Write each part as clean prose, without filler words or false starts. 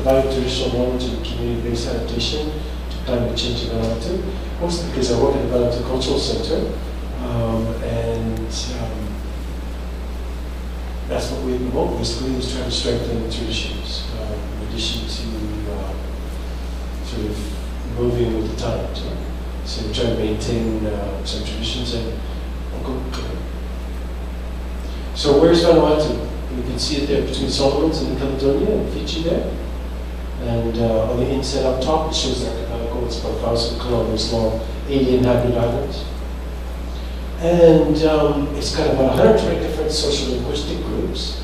provide traditional knowledge in community-based adaptation to climate change in Vanuatu, mostly because I work at the Vanuatu Cultural Center, that's what we promote, basically, is trying to strengthen the traditions, in addition to sort of moving with the times. So we try to maintain some traditions and so where's Vanuatu? You can see it there between Solomons and Caledonia and Fiji there. And on the inset up top, it shows the archipelago. It's about 1,000 kilometers long, 80 inhabited islands. And it's got about 120 different social linguistic groups,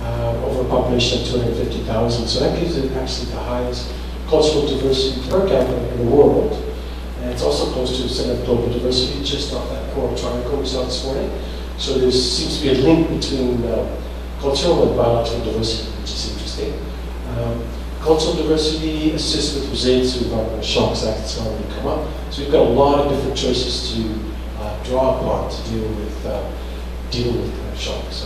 over a population of 250,000. So that gives it actually the highest cultural diversity per capita in the world. And it's also close to a center of global diversity, just off that coral triangle we saw this morning. So there seems to be a link between cultural and biological diversity, which is interesting. Cultural diversity assists with resilience to environmental shocks. That's already come up. So we've got a lot of different choices to draw upon to deal with shocks.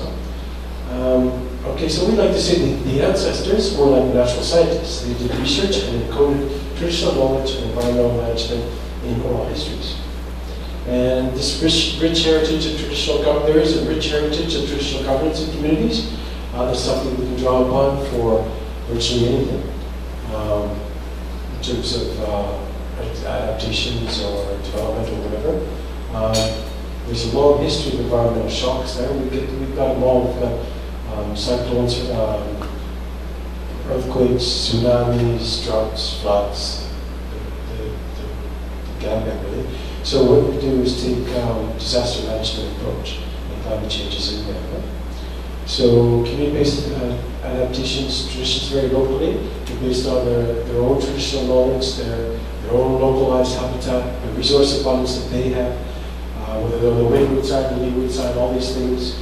Okay, so we like to say the ancestors were like natural scientists. They did research and encoded traditional knowledge and environmental management in oral histories. And this rich heritage of traditional governance, there is a rich heritage of traditional governance in communities. That's something we can draw upon for virtually anything in terms of adaptations or development or whatever. There's a long history of environmental shocks there. We've got them all. We've got cyclones, earthquakes, tsunamis, droughts, floods, the gambit really. So what we do is take disaster management approach, and climate change is in there. Right? So community-based adaptations, traditions vary locally. They're based on their own traditional knowledge, their own localized habitat, the resource abundance that they have, whether they're on the windward side, the leeward side, all these things,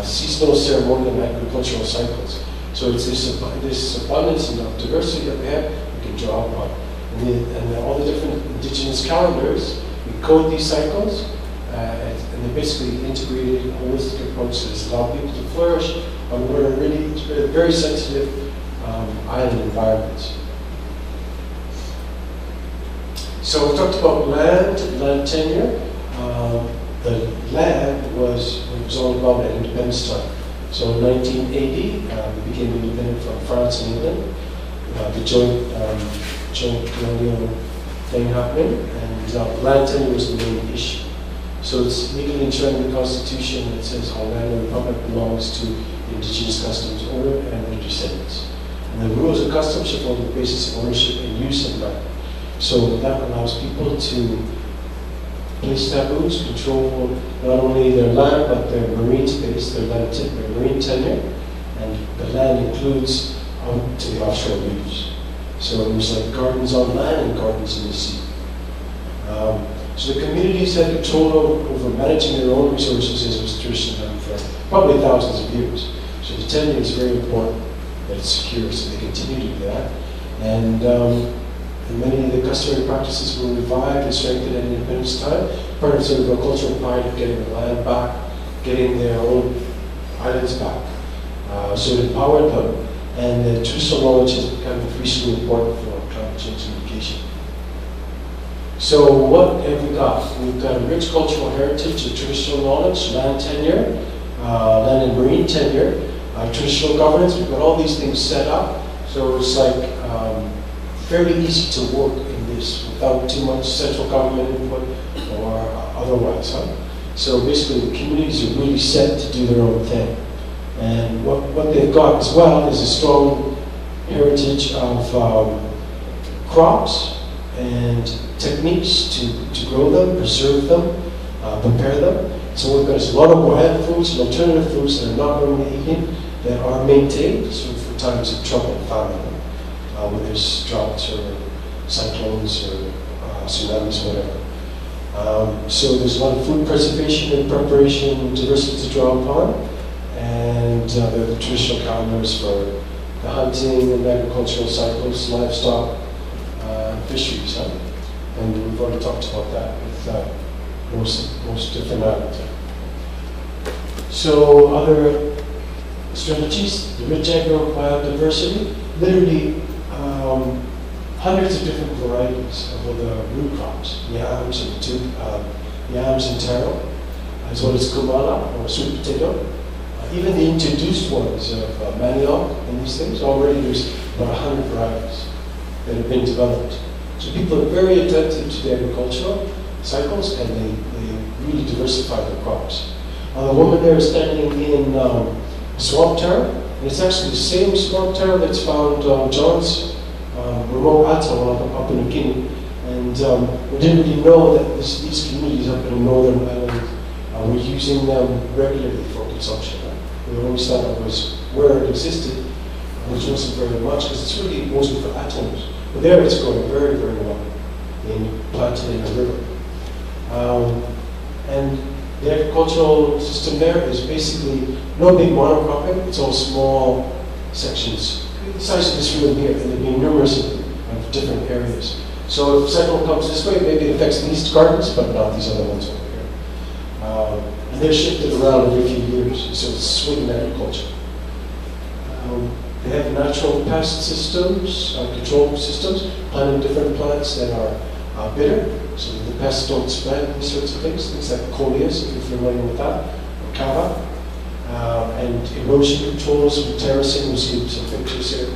seasonal, ceremonial, and agricultural cycles. So it's this abundance and diversity that we have, we can draw upon. And all the different indigenous calendars, we code these cycles, and they're basically integrated, holistic approaches that allow people to flourish on what are really very sensitive island environments. So we talked about land tenure. The land was all about at independence time. So in 1980, we became independent from France and England. The joint colonial thing happening, and land tenure was the main issue. So it's legally enshrined in the Constitution that says all land in the Republic belongs to indigenous customs owner and their descendants. And the rules and customs should form the basis of ownership and use of land. So that allows people to place taboos, control not only their land but their marine space, their marine tenure, and the land includes out to the offshore reefs. So there's like gardens on land and gardens in the sea. So the communities had control over managing their own resources as was traditionally done for probably thousands of years. So the tenure is very important that it's secure, so they continue to do that. And many of the customary practices were revived and strengthened at independence time, part of sort of a cultural pride of getting the land back, getting their own islands back. So it empowered them, and the traditional knowledge has become increasingly important for climate change mitigation. So what have we got? We've got a rich cultural heritage of traditional knowledge, land tenure, land and marine tenure, traditional governance. We've got all these things set up. So it's like fairly easy to work in this without too much central government input or otherwise. So basically the communities are really set to do their own thing. And what they've got as well is a strong heritage of crops and techniques to grow them, preserve them, prepare them. So what we've got is a lot of wild foods and alternative foods that are not normally eaten that are maintained so for times of trouble and famine, whether there's droughts or cyclones or tsunamis, whatever. So there's a lot of food preservation and preparation and diversity to draw upon. And the traditional calendars for the hunting and agricultural cycles, livestock, fisheries. And we've already talked about that with most different islands. So other strategies, the rich agro biodiversity, literally kinds of different varieties of the root crops, yams and taro, as well as kumala, or sweet potato. Even the introduced ones of manioc and these things, already there's about 100 varieties that have been developed. So people are very attentive to the agricultural cycles, and they really diversify their crops. The woman there is standing in swamp taro, and it's actually the same swamp taro that's found on John's remote atoll up in New Guinea. And we didn't really know that these communities up in the northern island were using them regularly for consumption. We always thought it was where it existed, which wasn't very much, because it's really mostly for atolls. But there it's growing very, very well, planted in the river. And the agricultural system there is basically no big monocropping, it's all small sections, the size of this room here, and there'll be numerous of different areas. So if cyclone comes this way, maybe it affects these gardens, but not these other ones over here. And they're shifted around every few years, so it's swing agriculture. They have natural pest systems, control systems, planting different plants that are bitter, so that the pests don't spread, these sorts of things like coleus, if you're familiar with that, or cava. And erosion controls with terracing, we see some pictures here.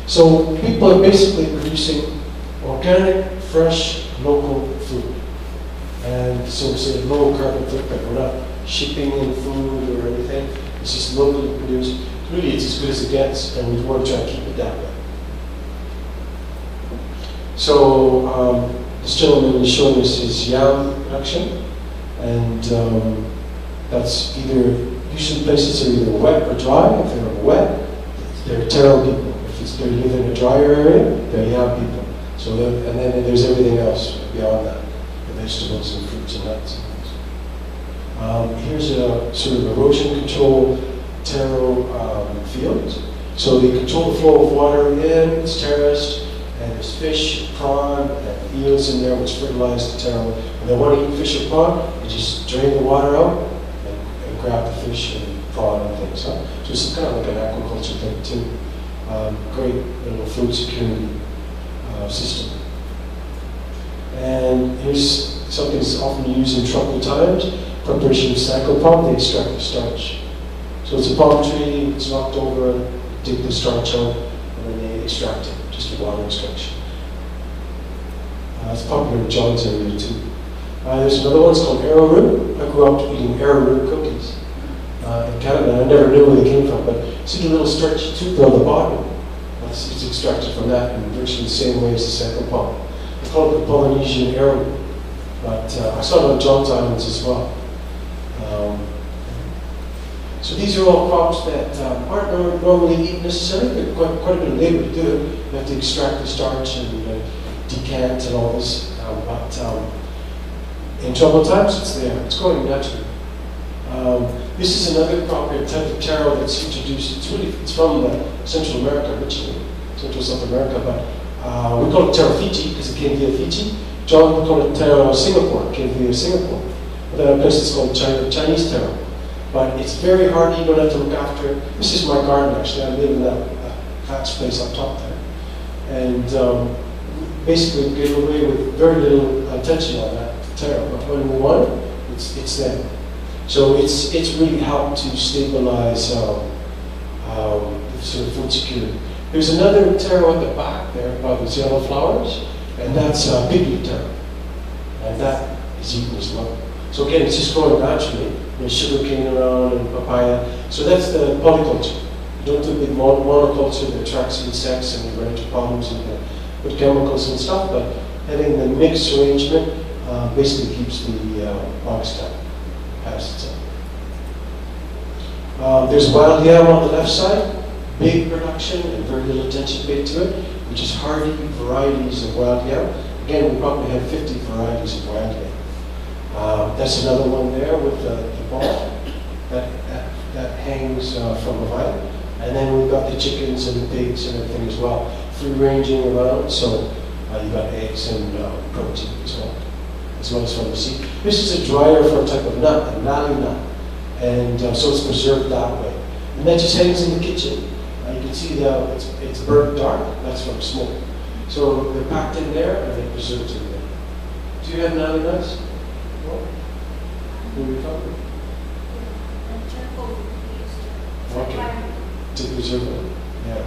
So people are basically producing organic, fresh, local food. And so we say low carbon footprint. We're not shipping in food or anything. It's just locally produced. Really, it's as good as it gets, and we want to try to keep it that way. So this gentleman is showing us his yam production, and that's usually places are either wet or dry. If they're wet, they're taro people. If they live in a drier area, they're yam people. So and then there's everything else beyond that, the vegetables and fruits and nuts and things. Here's a sort of erosion control taro field. So they control the flow of water in, it's terraced, and there's fish, prawn, and eels in there which fertilize the taro. When they want to eat fish or prawn, they just drain the water out and grab the fish and prawn and things. So it's kind of like an aquaculture thing too. Great little food security system. And here's something that's often used in tropical times, preparation of sago palm, they extract the starch. So it's a palm tree, it's knocked over, dig the starch out, and then they extract it, just a water extraction. It's popular in John's area too. There's another one, it's called arrowroot. I grew up eating arrowroot cookies in Canada. I never knew where they came from, but see the little starchy tube on the bottom? It's extracted from that in virtually the same way as the sago palm. They call it the Polynesian arrowroot, but I saw it on John's Islands as well. So these are all crops that aren't normally eaten necessarily, but quite a bit of labor to do it. You have to extract the starch and decant and all this, but in troubled times it's there, it's growing naturally. This is another crop here, type of taro that's introduced. It's from Central America originally, Central South America, but we call it taro Fiji because it came via Fiji. John would call it taro Singapore, it came via Singapore. But then a place that's called Chinese taro. But it's very hardy, you don't have to look after it. This is my garden actually, I live in that thatched place up top there. And basically we get away with very little attention on that taro, but when we want it, it's there. So it's really helped to stabilize sort of food security. There's another taro at the back there by those yellow flowers, and that's pigweed taro. And that is eaten as well. So again, it's just growing naturally. There's sugar cane around and papaya. So that's the polyculture. You don't do big monoculture that attracts insects and you run into problems and put chemicals and stuff, but having the mixed arrangement basically keeps the box down. There's wild yam on the left side, big production and very little attention paid to it, which is hardy varieties of wild yam. Again, we probably have 50 varieties of wild yam. That's another one there with the ball that hangs from the vine. And then we've got the chickens and the pigs and everything as well, free ranging around, so you've got eggs and protein as well as from the seed. This is a dryer for a type of nut, a nali nut, and so it's preserved that way. And that just hangs in the kitchen. You can see it's burnt dark, that's from smoke. So they're packed in there and they're preserved in there. Do you have nylon nuts? No? What are we talking about? Okay. To preserve them. Yeah.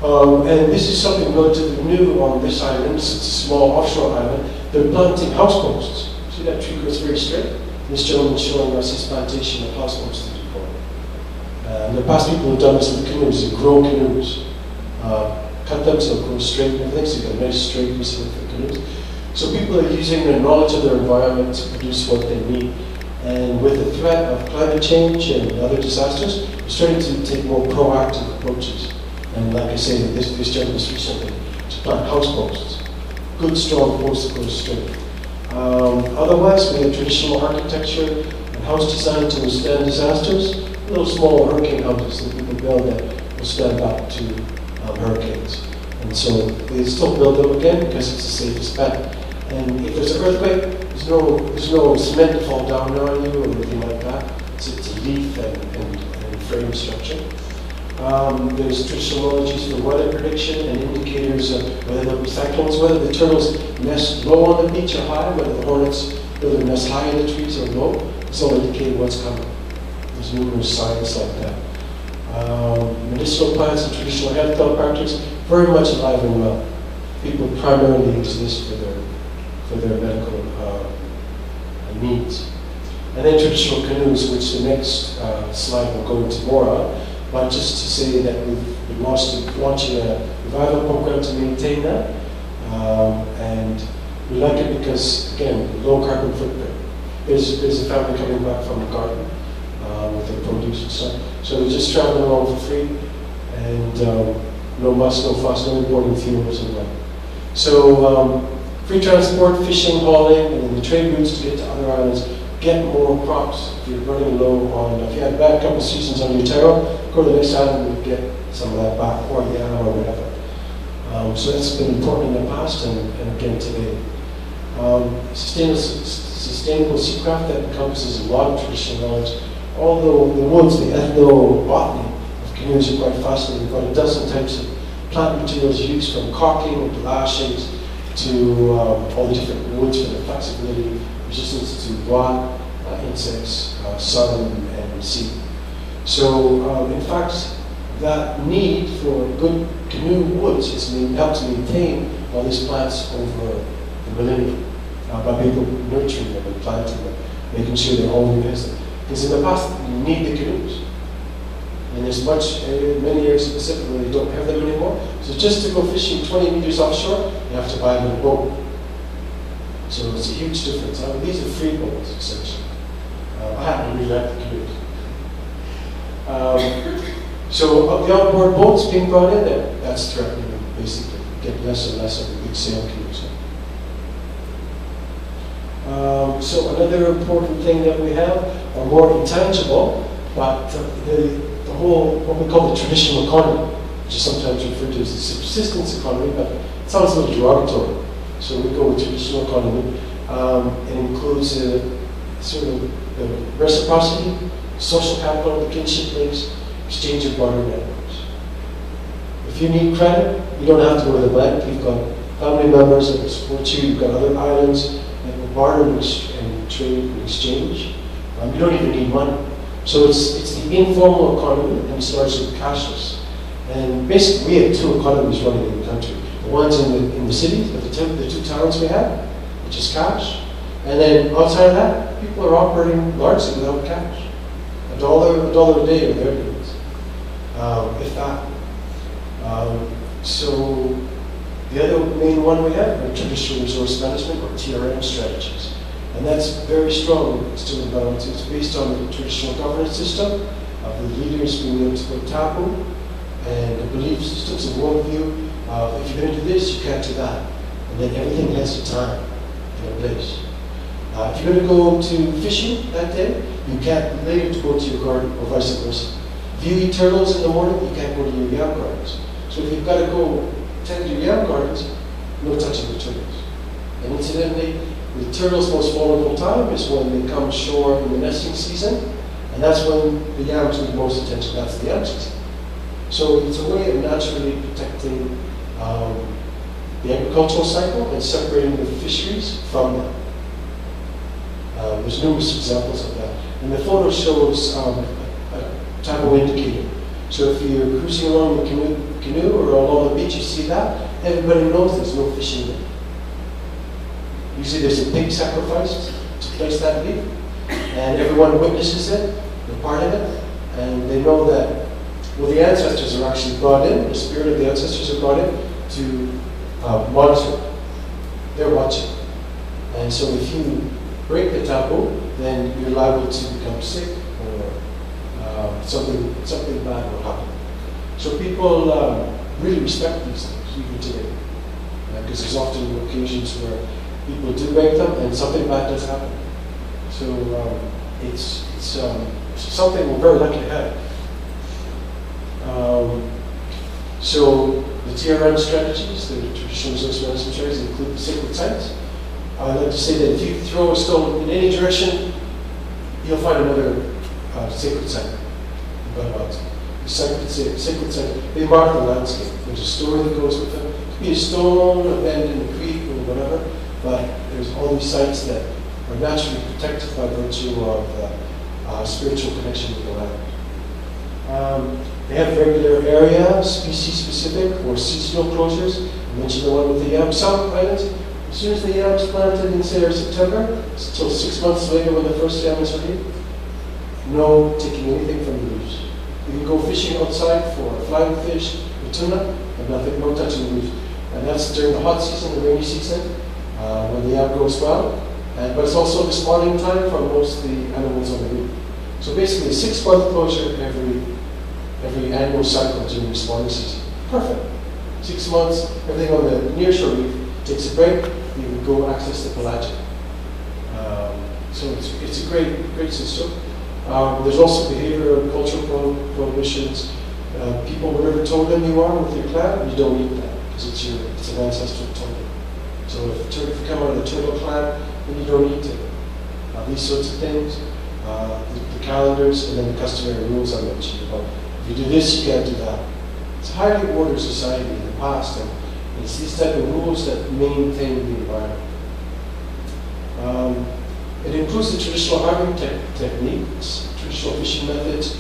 And this is something relatively new on this island. It's a small offshore island. They're planting house posts. See that tree goes very straight? This gentleman is showing us his plantation of house posts. In the past, people have done this with canoes. They grow canoes, cut them so it grows straight and everything, so you get a nice straight piece of canoes. So people are using their knowledge of their environment to produce what they need. And with the threat of climate change and other disasters, we're starting to take more proactive approaches. And like I say, this gentleman was recently to plant house posts. Good, strong posts that go straight. Otherwise, we have traditional architecture and house design to withstand disasters. Little small hurricane houses that people build that will stand up to hurricanes. And so they still build them again because it's the safest bet. And if there's an earthquake, there's no cement to fall down on you or anything like that. It's a leaf and frame structure. There's traditional technologies for weather prediction and indicators of whether there'll be cyclones, whether the turtles nest low on the beach or high, whether the hornets whether nest high in the trees or low. It's all indicating what's coming. There's numerous signs like that. Medicinal plants and traditional health practices very much alive and well. People primarily exist for their medical needs. And then traditional canoes, which the next slide will go into more on. But just to say that we've been launching a revival program to maintain that. And we like it because, again, low carbon footprint. There's a family coming back from the garden with their produce and stuff. So they're just traveling along for free. And no muss, no fuss, no importing fuels and that. So free transport, fishing, hauling, and then the trade routes to get to other islands. Get more crops. If you're running low on, if you had a bad couple of seasons on your taro, go to the next island and get some of that back, or yeah, or whatever. So that's been important in the past and again today. Sustainable seacraft that encompasses a lot of traditional knowledge. Although the woods, the ethnobotany of canoes are quite fascinating. We've got a dozen types of plant materials used, from caulking and lashings to all the different woods for the flexibility, resistance to rot, insects, sun, and sea. So, in fact, that need for good canoe woods helps maintain all these plants over the millennia by people nurturing them and planting them, making sure they're holding this. Because in the past, you need the canoes. And there's many areas of the Pacific where they don't have them anymore. So just to go fishing 20 meters offshore, you have to buy a little boat. So it's a huge difference. These are free boats, essentially. I happen to really like the canoes. So of the outboard boats being brought in there, that's threatening them, basically. Get less and less of the big sail canoes. So another important thing that we have are more intangible, but the whole, what we call the traditional economy, which is sometimes referred to as the subsistence economy, but it sounds a little derogatory. So we go with traditional economy. It includes sort of the reciprocity, social capital, the kinship links, exchange of barter networks. If you need credit, you don't have to go to the bank. You've got family members that will support you. You've got other islands that will barter and trade and exchange. You don't even need money. So it's the informal economy, and it starts with cashless. And basically, we have two economies running in the country. The ones in the cities, the two towns we have, which is cash. And then outside of that, people are operating largely without cash. $1 a day are their needs, if that. So the other main one we have are traditional resource management, or TRM strategies. And that's very strong still in balance. It's based on the traditional governance system of the leaders being able to go taboo, and the belief systems and worldview. If you're into this, you can't do that. And then everything has a time and a place. If you're going to go to fishing that day, you can't later to go to your garden, or vice versa. If you eat turtles in the morning, you can't go to your yam gardens. So if you've got to go tend to your yam gardens, no touching the turtles. And incidentally, the turtles' most vulnerable time is when they come ashore in the nesting season, and that's when the yams need most attention. That's the yam season. So it's a way of naturally protecting the agricultural cycle and separating the fisheries from them. There's numerous examples of that. And the photo shows a type of indicator. So if you're cruising along the canoe or along the beach, you see that, everybody knows there's no fishing there. Usually there's a pig sacrifice to place that leaf, and everyone witnesses it, they're part of it, and they know that, well, the ancestors are actually brought in, the spirit of the ancestors are brought in to monitor. They're watching. And so if you break the taboo, then you're liable to become sick or something bad will happen. So people really respect these things even today. Because there's often occasions where people do break them and something bad does happen. So it's something we're very lucky to have. So the TRM strategies, the traditional resource management strategies, include the sacred sites. I like to say that if you throw a stone in any direction, you'll find another sacred site. The sacred site, they mark the landscape. There's a story that goes with them. It could be a stone, a bend in the creek, or whatever, but there's all these sites that are naturally protected by virtue of spiritual connection with the land. They have regular area, species-specific, or seasonal closures. I mentioned the one with the yam. Some islands, as soon as the yam is planted in, say, September, until 6 months later when the first yam is ready, no taking anything from the reefs. You can go fishing outside for flying fish, or tuna, but nothing, no touching the reefs. And that's during the hot season, the rainy season, when the yam grows well. But it's also the spawning time for most of the animals on the reef. So basically, a 6-month closure every annual cycle during the spawning season. Perfect. 6 months, everything on the nearshore reef takes a break, you can go access the pelagic. So it's a great system. There's also behavioral and cultural prohibitions. People, whatever totem you are with your clan, you don't eat that because it's an ancestral totem. So if you come out of the turtle clan, then you don't eat it. These sorts of things, the calendars, and then the customary rules I mentioned about if you do this, you can't do that. It's a highly ordered society in the past, and it's these type of rules that maintain the environment. It includes the traditional harvesting techniques, traditional fishing methods,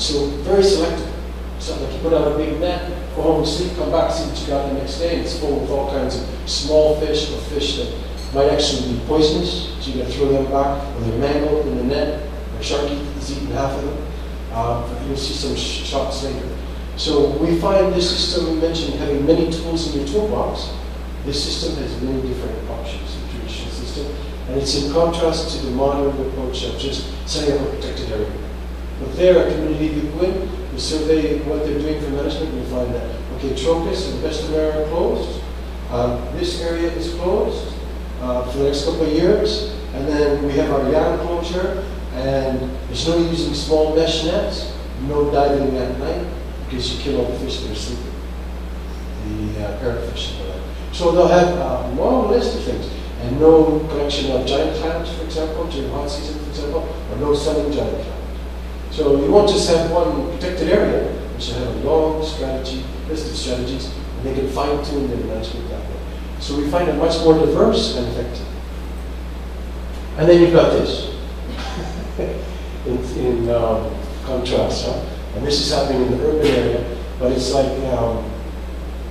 so very selective. It's not like you put out a big net, go home, sleep, come back, see what you got the next day, and it's full with all kinds of small fish or fish that might actually be poisonous, so you got to throw them back, or they're mangled in the net, or shark has eaten half of them. You'll see some shots later. So we find this system, we mentioned having many tools in your toolbox. This system has many different options, the traditional system, and it's in contrast to the modern approach of just setting up a protected area. But there, a community you go in, you survey what they're doing for management, and you find that, okay, Trocus and Bestamere are closed, this area is closed for the next couple of years, and then we have our Yan closure, and there's no using small mesh nets, no diving at night, because you kill all the fish that are sleeping, the parrotfish and all that. So they'll have a long list of things, and no collection of giant clams, for example, during hot season, for example, or no selling giant clams. So you won't just have one protected area, you should have a long strategy, list of strategies, and they can fine-tune their management that way. So we find it much more diverse and effective. And then you've got this. in contrast, and this is happening in the urban area, but it's like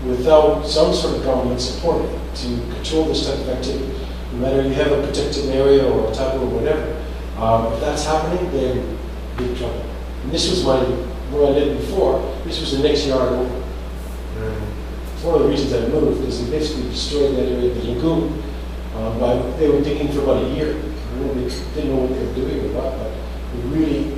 without some sort of government support to control this type of activity, no matter you have a protected area or a taboo or whatever, if that's happening, they're in big trouble. And this was where I lived before. This was the next yard over. It's one of the reasons I moved, because they basically destroyed that area of the lagoon. They were digging for about a year. They didn't know what they were doing or what, but it really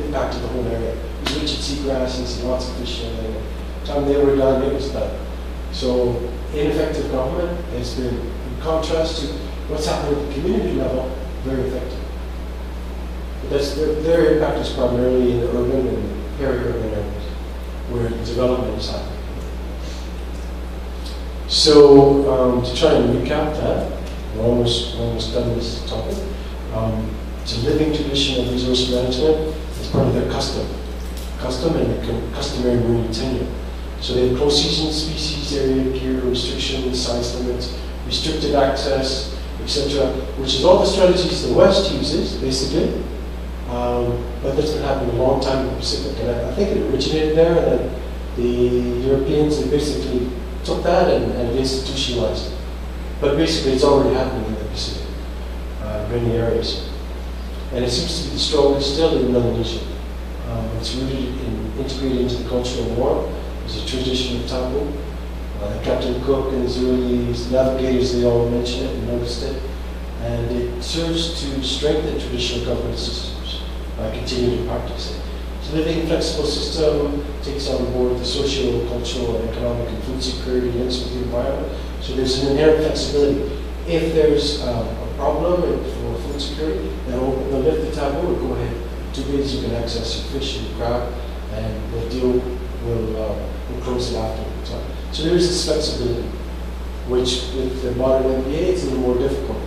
impacted the whole area. It was rich in seagrasses and lots of fish in there. By the time they were done, it was done. So ineffective government has been, in contrast to what's happening at the community level, very effective. But that's, their impact is primarily in the urban and peri-urban areas where development is happening. So to try and recap that, we're almost done this topic. It's a living tradition of resource management. It's part of their custom and the customary marine tenure. So they have close season species, area gear restrictions, size limits, restricted access, etc., which is all the strategies the West uses, basically. But that's been happening a long time in the Pacific, and I think it originated there, and then the Europeans, they basically took that and institutionalized it. But basically, it's already happening in the Pacific, many areas. And it seems to be the strongest still in Melanesia. It's rooted in integrated into the cultural norm. There's a tradition of taboo. Captain Cook and his early navigators, they all mention it and noticed it. And it serves to strengthen traditional governance systems by continuing to practice it. So living a flexible system takes on board the social, cultural, and economic and food security links with the environment. So there's an inherent flexibility. If there's a problem for food security, they'll lift the taboo and go ahead. 2 days you can access your fish and crab, and the deal will close it afterwards. So there is this flexibility, which with the modern MBA it's a little more difficult.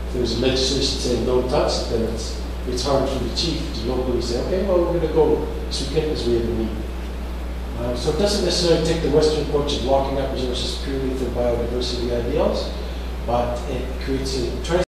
If there's legislation saying don't touch, then it's hard for the chief to locally say, okay, well, we're going to go this weekend because we have a need. So it doesn't necessarily take the Western approach of locking up resources purely for biodiversity ideals, but it creates a